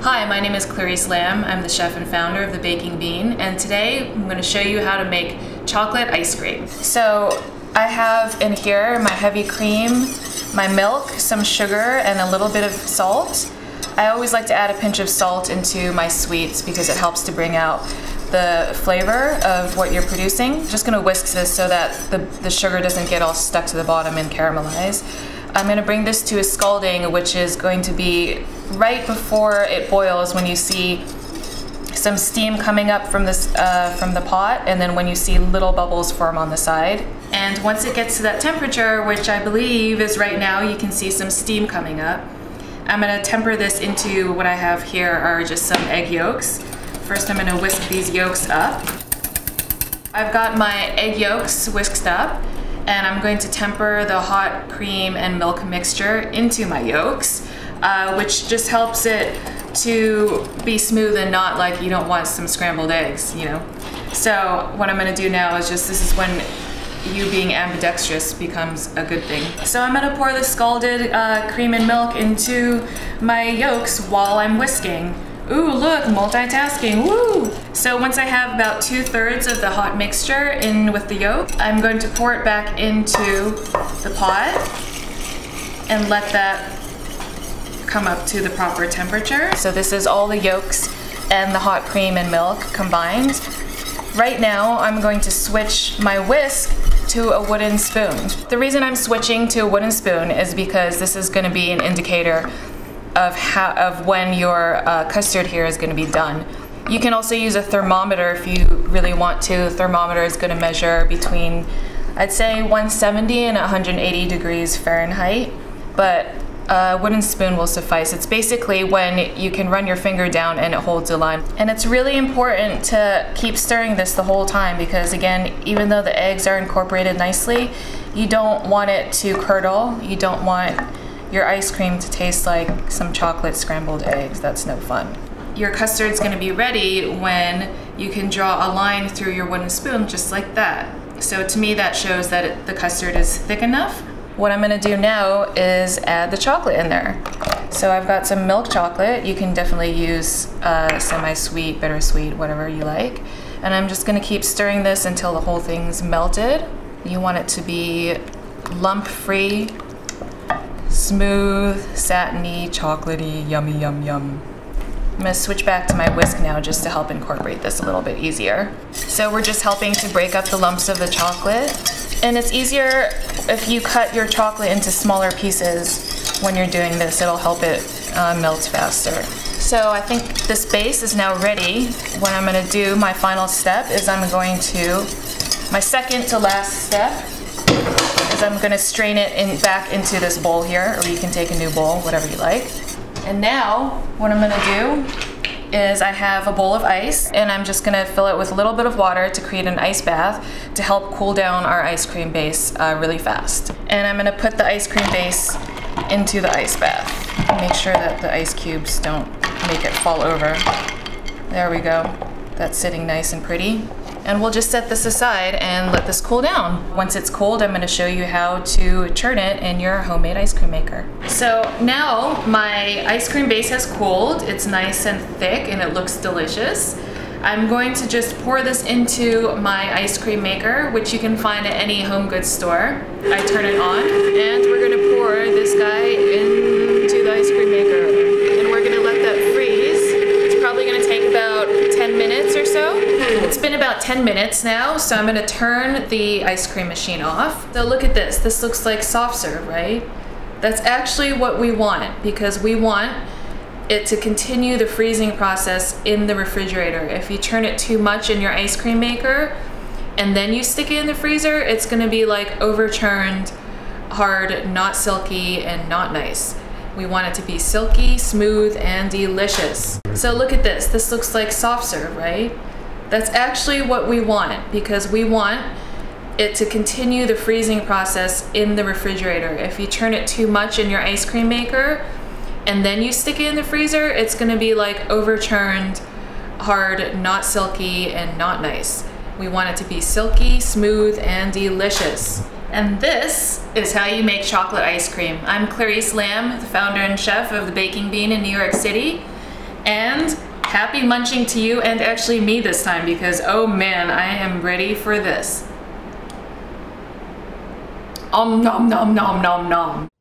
Hi, my name is Clarice Lam. I'm the chef and founder of The Baking Bean, and today I'm going to show you how to make chocolate ice cream. So I have in here my heavy cream, my milk, some sugar, and a little bit of salt. I always like to add a pinch of salt into my sweets because it helps to bring out the flavor of what you're producing. Just going to whisk this so that the sugar doesn't get all stuck to the bottom and caramelize. I'm going to bring this to a scalding, which is going to be right before it boils, when you see some steam coming up from this from the pot, and then when you see little bubbles form on the side. And once it gets to that temperature, which I believe is right now, you can see some steam coming up. I'm going to temper this into what I have here are just some egg yolks. First I'm going to whisk these yolks up. I've got my egg yolks whisked up, and I'm going to temper the hot cream and milk mixture into my yolks, which just helps it to be smooth and not like you don't want some scrambled eggs, you know. So what I'm going to do now is this is when you being ambidextrous becomes a good thing. So I'm going to pour the scalded cream and milk into my yolks while I'm whisking. Ooh, look, multitasking, woo! So once I have about 2/3 of the hot mixture in with the yolk, I'm going to pour it back into the pot and let that come up to the proper temperature. So this is all the yolks and the hot cream and milk combined. Right now, I'm going to switch my whisk to a wooden spoon. The reason I'm switching to a wooden spoon is because this is going to be an indicator of when your custard here is going to be done. You can also use a thermometer if you really want to. The thermometer is going to measure between, I'd say, 170 and 180 degrees Fahrenheit, but a wooden spoon will suffice. It's basically when you can run your finger down and it holds a line. And it's really important to keep stirring this the whole time because, again, even though the eggs are incorporated nicely, you don't want it to curdle. You don't want your ice cream to taste like some chocolate scrambled eggs. That's no fun. Your custard's going to be ready when you can draw a line through your wooden spoon just like that. So to me that shows that the custard is thick enough. What I'm going to do now is add the chocolate in there. So I've got some milk chocolate. You can definitely use semi-sweet, bittersweet, whatever you like. And I'm just going to keep stirring this until the whole thing's melted. You want it to be lump-free, smooth, satiny, chocolatey, yummy, yum, yum. I'm going to switch back to my whisk now just to help incorporate this a little bit easier. So we're just helping to break up the lumps of the chocolate. And it's easier if you cut your chocolate into smaller pieces when you're doing this. It'll help it melt faster. So I think this base is now ready. What I'm going to do, my final step, is my second to last step, is I'm going to strain it back into this bowl here, or you can take a new bowl, whatever you like. And now what I'm going to do is I have a bowl of ice, and I'm just going to fill it with a little bit of water to create an ice bath to help cool down our ice cream base really fast. And I'm going to put the ice cream base into the ice bath. Make sure that the ice cubes don't make it fall over. There we go. That's sitting nice and pretty. And we'll just set this aside and let this cool down. Once it's cold, I'm going to show you how to churn it in your homemade ice cream maker. So now my ice cream base has cooled. It's nice and thick and it looks delicious. I'm going to just pour this into my ice cream maker, which you can find at any home goods store. I turn it on and we're going to pour this guy into the ice cream maker. And we're going to let that freeze. It's probably going to take about 10 minutes or so. It's been about 10 minutes now, so I'm going to turn the ice cream machine off. So look at this. This looks like soft serve, right? That's actually what we want, because we want it to continue the freezing process in the refrigerator. If you turn it too much in your ice cream maker and then you stick it in the freezer, it's going to be like overchurned, hard, not silky, and not nice. We want it to be silky, smooth, and delicious. So look at this. This looks like soft serve, right? That's actually what we want, because we want it to continue the freezing process in the refrigerator. If you turn it too much in your ice cream maker and then you stick it in the freezer, it's going to be like overchurned, hard, not silky, and not nice. We want it to be silky, smooth, and delicious. And this is how you make chocolate ice cream. I'm Clarice Lam, the founder and chef of The Baking Bean in New York City. And happy munching to you and actually me this time because, oh man, I am ready for this. Nom nom nom nom nom nom.